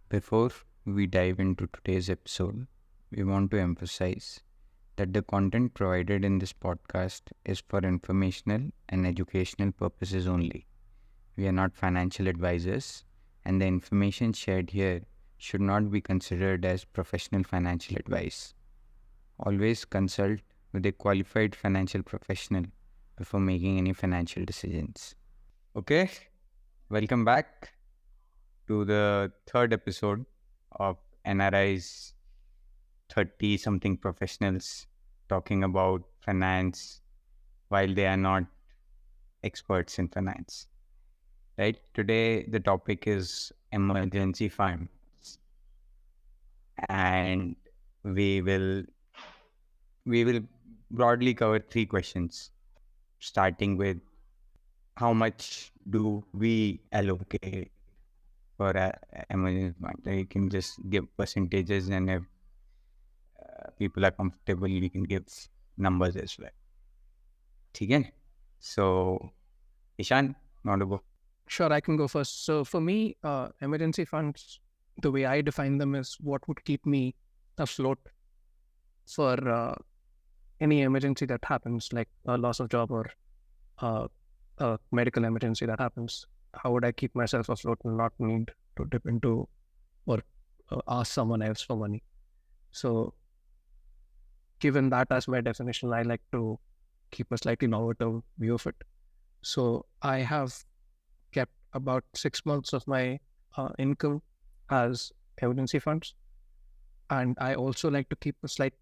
Before we dive into today's episode, we want to emphasize that the content provided in this podcast is for informational and educational purposes only. We are not financial advisors, and the information shared here should not be considered as professional financial advice. Always consult with a qualified financial professional before making any financial decisions. Okay, welcome back to the third episode of NRI's 30 something professionals talking about finance while they are not experts in finance. Right? Today, the topic is emergency funds, and we will we will broadly cover three questions, starting with how much do we allocate for a emergency fund. You can just give percentages, and if people are comfortable, we can give numbers as well. ठीक है? So, Ishan, not about. Sure, I can go first. So for me, emergency funds, the way I define them is what would keep me afloat for any emergency that happens, like a loss of job or a medical emergency that happens. How would I keep myself afloat and not need to dip into or ask someone else for money? So given that as my definition, I like to keep a slightly longer term view of it. So I have kept about 6 months of my income as emergency funds. And I also like to keep a slight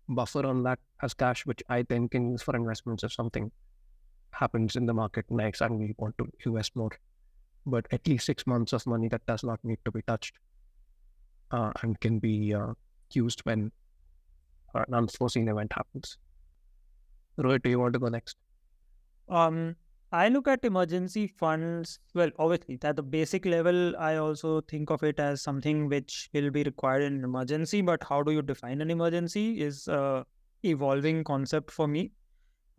buffer on that as cash, which I then can use for investments if something happens in the market and I suddenly want to invest more. But at least 6 months of money that does not need to be touched and can be used when an unforeseen event happens. Rohit, do you want to go next? I look at emergency funds, well, obviously, at the basic level, I also think of it as something which will be required in an emergency. But how do you define an emergency is a evolving concept for me.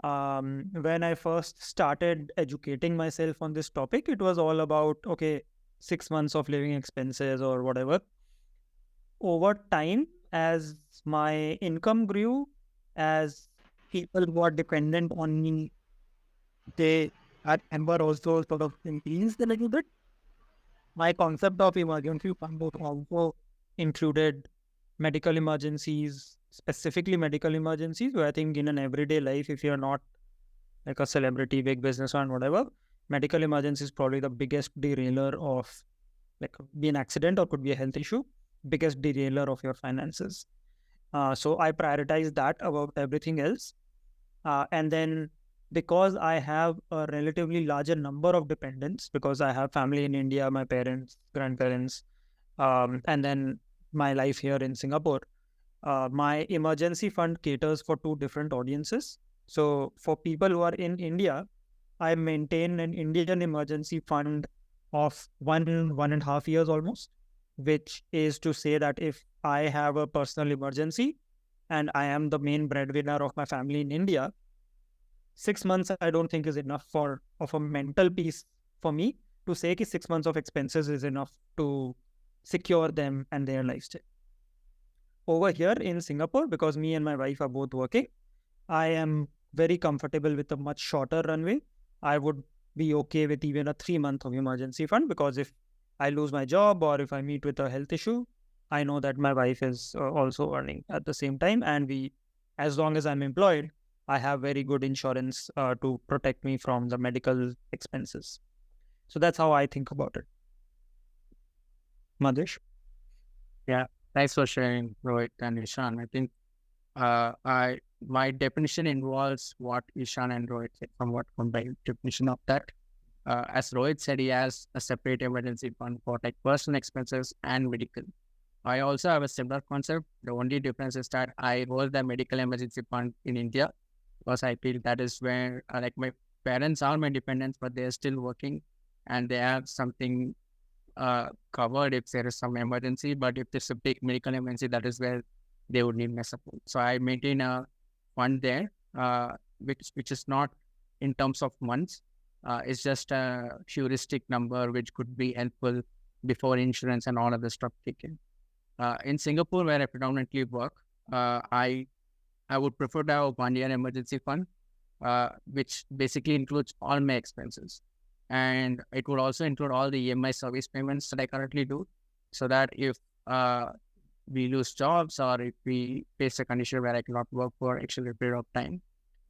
When I first started educating myself on this topic, it was all about, okay, 6 months of living expenses or whatever. Over time, as my income grew, as people who are dependent on me, they were also sort of increased a little bit. My concept of emergency fund also included medical emergencies, specifically medical emergencies, where I think in an everyday life, if you're not like a celebrity, big businessman, whatever, medical emergency is probably the biggest derailer of, like, could be an accident or could be a health issue, biggest derailer of your finances. So I prioritize that above everything else. And then because I have a relatively larger number of dependents, because I have family in India, my parents, grandparents, and then my life here in Singapore, my emergency fund caters for two different audiences. So for people who are in India, I maintain an Indian emergency fund of 1.5 years almost, which is to say that if I have a personal emergency and I am the main breadwinner of my family in India, 6 months I don't think is enough of a mental peace for me to say that 6 months of expenses is enough to secure them and their lifestyle. Over here in Singapore, because me and my wife are both working, I am very comfortable with a much shorter runway. I would be okay with even a 3 month of emergency fund, because if I lose my job or if I meet with a health issue, I know that my wife is also earning at the same time, and as long as I'm employed, I have very good insurance to protect me from the medical expenses. So that's how I think about it. Madhish? Yeah, thanks for sharing, Rohit and Ishan. I think my definition involves what Ishan and Rohit said, somewhat combined definition of that. As Rohit said, he has a separate emergency fund for like personal expenses and medical. I also have a similar concept. The only difference is that I hold the medical emergency fund in India, because I feel that is where like my parents are my dependents, but they're still working and they have something covered if there is some emergency. But if there's a big medical emergency, that is where they would need my support. So I maintain a fund there, which is not in terms of months. It's just a heuristic number which could be helpful before insurance and all of the stuff kick in. In Singapore, where I predominantly work, I would prefer to have a 1-year emergency fund, which basically includes all my expenses. And it would also include all the EMI service payments that I currently do, so that if we lose jobs or if we face a condition where I cannot work for an extended period of time,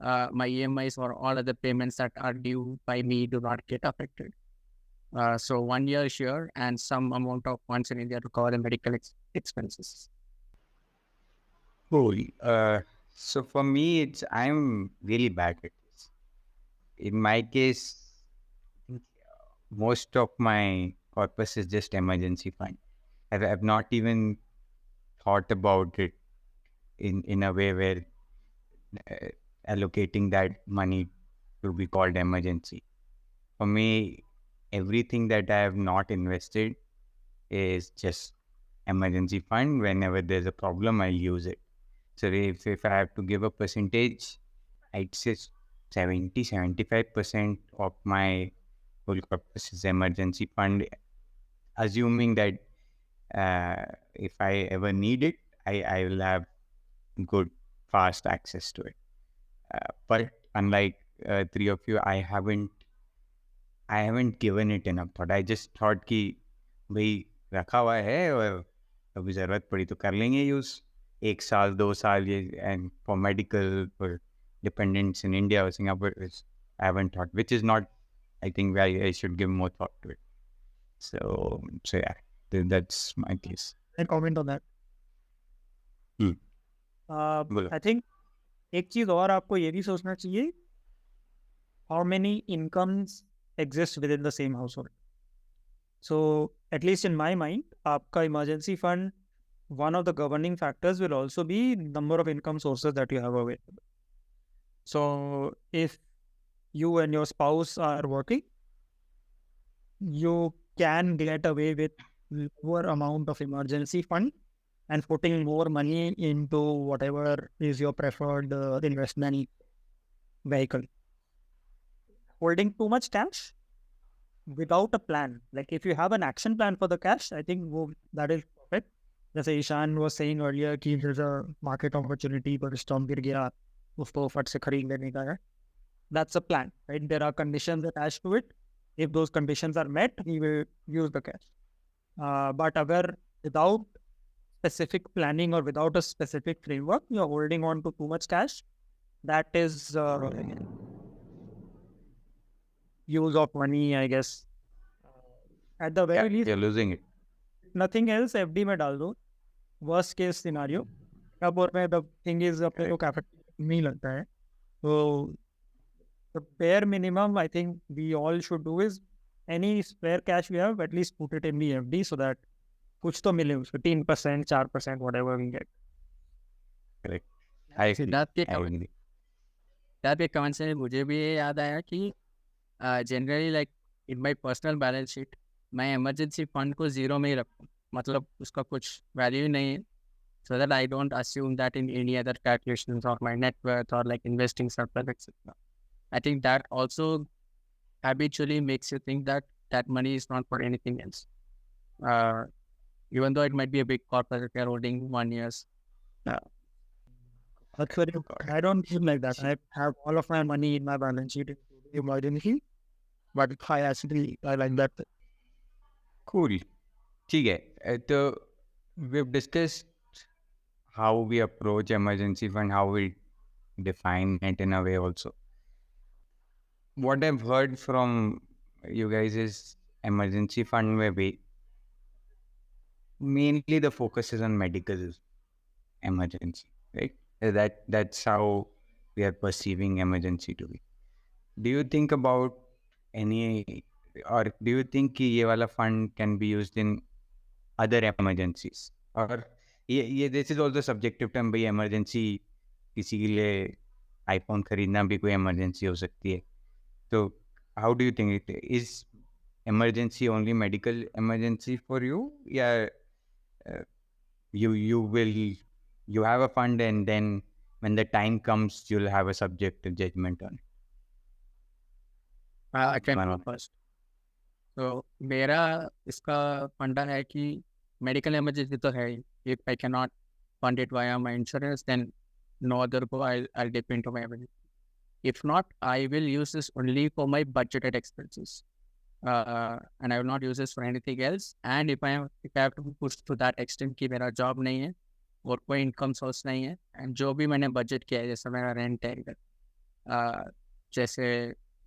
my EMIs or all other payments that are due by me do not get affected. So 1 year here and some amount of funds in India to cover the medical expenses. Cool. So for me, I'm really bad at this. In my case, most of my corpus is just emergency fund. I've not even thought about it in a way where allocating that money to be called emergency. For me, everything that I have not invested is just emergency fund. Whenever there's a problem, I'll use it. So if I have to give a percentage, I'd say 70-75% of my whole corpus is emergency fund, assuming that if I ever need it, I will have good, fast access to it. But unlike three of you, I haven't given it enough thought. I just thought कि भाई रखा हुआ है और अभी जरूरत पड़ी तो कर लेंगे यूज 1 साल 2 साल ये, and for medical, for dependents in India or Singapore, I haven't thought, which is not, I think I should give more thought to it. So yeah, that's my case. I comment on that. बोलो. I think एक चीज और आपको ये भी सोचना चाहिए, how many incomes exist within the same household. So at least in my mind, आपका emergency fund, one of the governing factors will also be number of income sources that you have available. So if you and your spouse are working, you can get away with lower amount of emergency fund and putting more money into whatever is your preferred investment vehicle. Holding too much cash without a plan, like if you have an action plan for the cash, I think that is perfect. As Ishan was saying earlier, कि there's a market opportunity, but stock गिर गया, उसको फट से खरीद लेने का है. That's a plan, right? There are conditions attached to it. If those conditions are met, we will use the cash. But अगर without specific planning or without a specific framework, you're holding on to too much cash, that is use of money, I guess. At the very least, you're losing it. Nothing else, FD में डाल दो. Worst case scenario. अब और में the thing is अपने को capital नहीं लगता है. So the bare minimum I think we all should do is any spare cash we have, at least put it in the FD so that कुछ तो मिले उसको 3%, 4%, whatever we get. Correct. I agree. That comment से मुझे भी ये याद आया कि generally like in my personal balance sheet, मैं emergency fund को 0 में ही रखूँ, मतलब उसका कुछ value नहीं है, so that I don't assume that in any other calculations of my net worth or like investing surplus, etc. I think that also habitually makes you think that that money is not for anything else. Even though it might be a big corpus that you're holding 1 year's. That's very good. I don't feel like that. I have all of my money in my balance sheet in emergency, but I like that. Cool. ठीक है. तो we've discussed how we approach emergency fund, how we define it in a way also. What I've heard from you guys is emergency fund where mainly the focus is on medical emergency, right? That's how we are perceiving emergency to be. Do you think about any, or do you think कि ये वाला fund can be used in other emergencies? और ये this is also subjective term, भाई emergency किसी के लिए iPhone खरीदना भी कोई emergency हो सकती है. So how do you think it is? Emergency only medical emergency for you? Yeah, you have a fund, and then when the time comes, you'll have a subjective judgment on it. I can go first. तो मेरा इसका फंडा है कि medical emergency तो है ही. If I cannot fund it via my insurance, then no other go. I'll dip into my emergency. If not, I will use this only for my budgeted expenses. And I will not use this for anything else. And if I have to be pushed to that extent कि मेरा job नहीं है और कोई income source नहीं है, and जो भी मैंने बजट किया है, जैसे मेरा रेंट है इधर, जैसे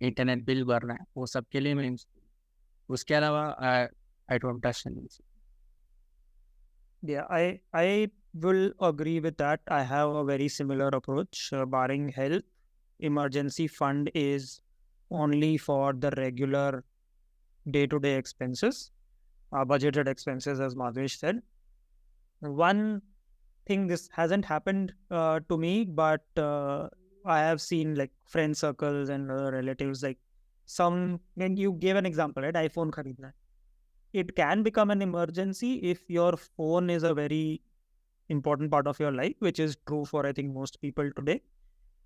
इंटरनेट बिल भरना है, वो सब के लिए मैं उसके अलावा I don't touch anything. Yeah, I will agree with that. I have a very similar approach. Barring health, emergency fund is only for the regular day-to-day expenses, budgeted expenses, as Madhvesh said. One thing, this hasn't happened to me, but I have seen like friend circles and relatives, like when you gave an example, right? iPhone kharidna. It can become an emergency if your phone is a very important part of your life, which is true for I think most people today.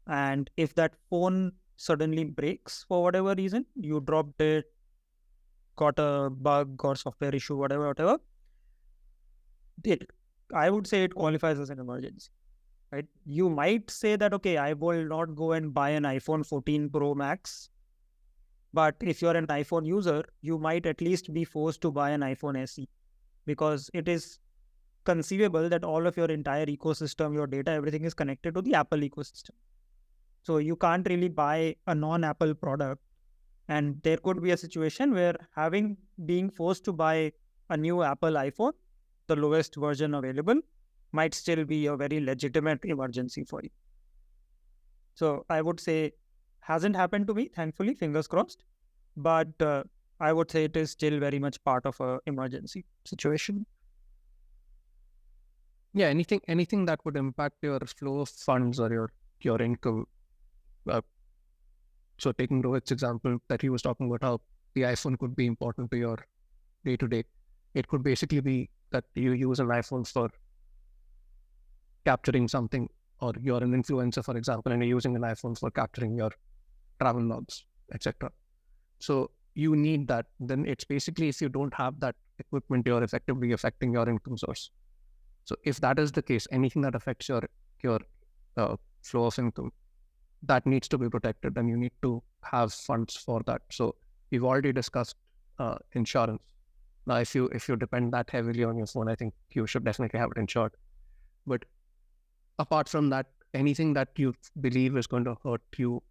And if that phone suddenly breaks for whatever reason, you dropped it, got a bug or software issue, whatever, I would say it qualifies as an emergency, right? You might say that, okay, I will not go and buy an iPhone 14 Pro Max. But if you're an iPhone user, you might at least be forced to buy an iPhone SE, because it is conceivable that all of your entire ecosystem, your data, everything is connected to the Apple ecosystem. So you can't really buy a non-Apple product. And there could be a situation where being forced to buy a new Apple iPhone, the lowest version available, might still be a very legitimate emergency for you. So I would say, hasn't happened to me, thankfully, fingers crossed. But I would say it is still very much part of a emergency situation. Yeah, anything that would impact your flow of funds or your income. So taking Rohit's example that he was talking about, how the iPhone could be important to your day-to-day. It could basically be that you use an iPhone for capturing something, or you're an influencer, for example, and you're using an iPhone for capturing your travel logs, etc. So you need that. Then it's basically, if you don't have that equipment, you're effectively affecting your income source. So if that is the case, anything that affects your flow of income, that needs to be protected, and you need to have funds for that. So we've already discussed insurance. Now, if you depend that heavily on your phone, I think you should definitely have it insured. But apart from that, anything that you believe is going to hurt you,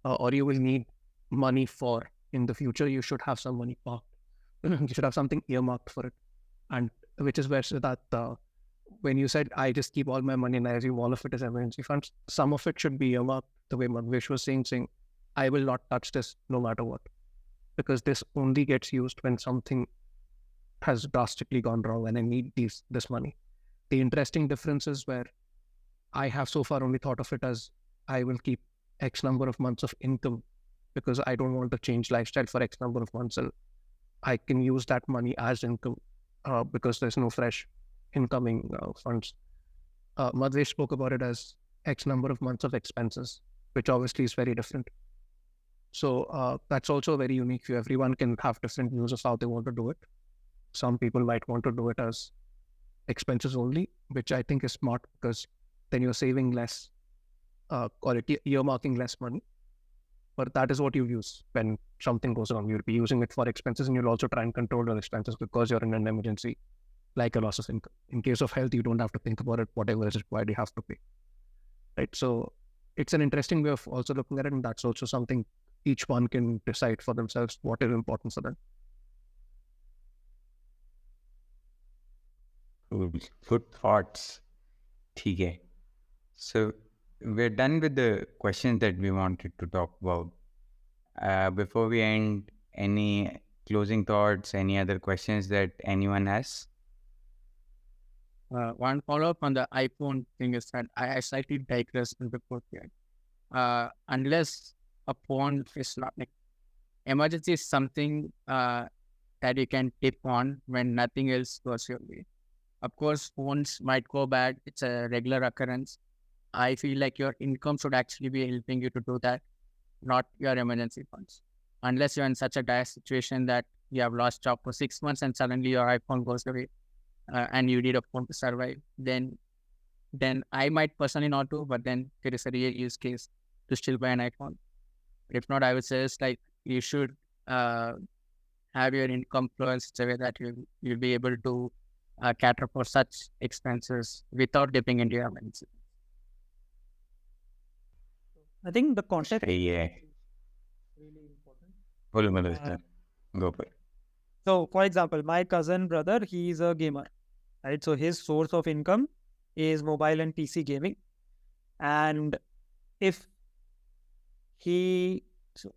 or you will need money for in the future, you should have some money parked. You should have something earmarked for it. And which is where that when you said, I just keep all my money and I assume all of it is emergency funds, some of it should be earmarked the way Madhvesh was saying, I will not touch this no matter what. Because this only gets used when something has drastically gone wrong and I need this money. The interesting difference is where I have so far only thought of it as I will keep X number of months of income because I don't want to change lifestyle for X number of months. And I can use that money as income because there's no fresh incoming funds. Madhvesh spoke about it as X number of months of expenses, which obviously is very different. So that's also very unique view. Everyone can have different views of how they want to do it. Some people might want to do it as expenses only, which I think is smart because then you're saving less or earmarking less money. But that is what you use when something goes wrong. You'll be using it for expenses, and you'll also try and control your expenses because you're in an emergency, like a loss of income. In case of health, you don't have to think about it. Whatever is required, you have to pay. Right? So it's an interesting way of also looking at it, and that's also something each one can decide for themselves what is important for them. Good thoughts. Okay. So we're done with the questions that we wanted to talk about. Before we end, any closing thoughts, any other questions that anyone has? One follow-up on the iPhone thing is that I slightly digress in the report here. Unless a phone is not like emergency is something that you can tip on when nothing else goes your way. Of course, phones might go bad. It's a regular occurrence. I feel like your income should actually be helping you to do that, not your emergency funds. Unless you're in such a dire situation that you have lost job for 6 months and suddenly your iPhone goes away, and you need a phone to survive, then I might personally not do, but then there is a real use case to still buy an iPhone. If not, I would suggest like you should have your income flow in such a way that you'll be able to cater for such expenses without dipping into your emergency. I think the context Yeah. is really important. Go for it. So, for example, my cousin brother, he is a gamer, right? So his source of income is mobile and PC gaming. And if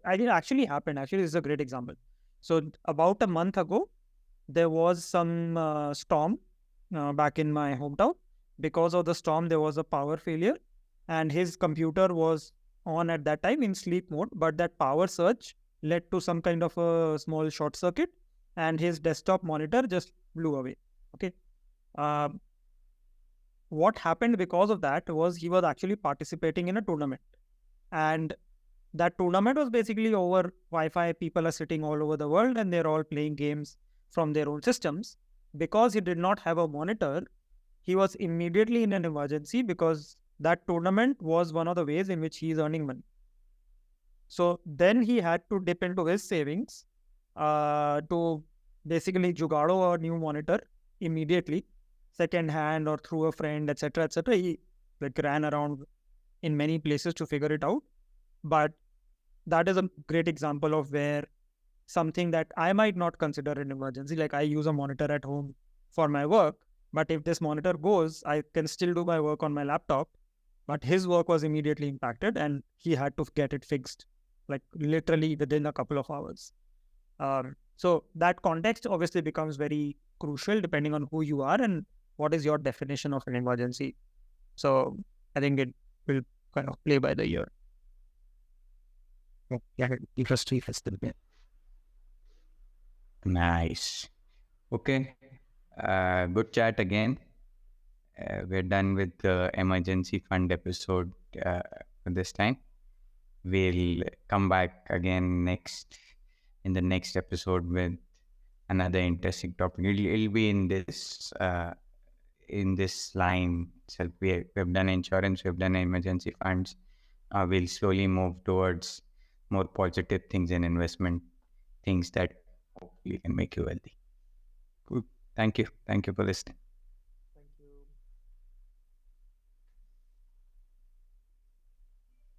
I think it actually happened. Actually, this is a great example. So about a month ago, there was some storm back in my hometown. Because of the storm, there was a power failure, and his computer was on at that time in sleep mode. But that power surge led to some kind of a small short circuit, and his desktop monitor just blew away. Okay. What happened because of that was he was actually participating in a tournament, and that tournament was basically over Wi-Fi. People are sitting all over the world and they're all playing games from their own systems. Because he did not have a monitor, he was immediately in an emergency because that tournament was one of the ways in which he is earning money. So then he had to dip into his savings to basically jugado a new monitor immediately, second hand or through a friend, etc., etc. He like ran around in many places to figure it out. But that is a great example of where something that I might not consider an emergency, like I use a monitor at home for my work, but if this monitor goes, I can still do my work on my laptop. But his work was immediately impacted and he had to get it fixed, like literally within a couple of hours. So that context obviously becomes very crucial depending on who you are and what is your definition of an emergency. So I think it will kind of play by the ear. Yeah, interesting. Nice. Okay. Good chat again. We're done with the emergency fund episode for this time. We'll come back again in the next episode with another interesting topic. It'll be in this line. So we've done insurance, we've done emergency funds. We'll slowly move towards more positive things in investment, things that hopefully can make you wealthy. Good. Thank you for listening.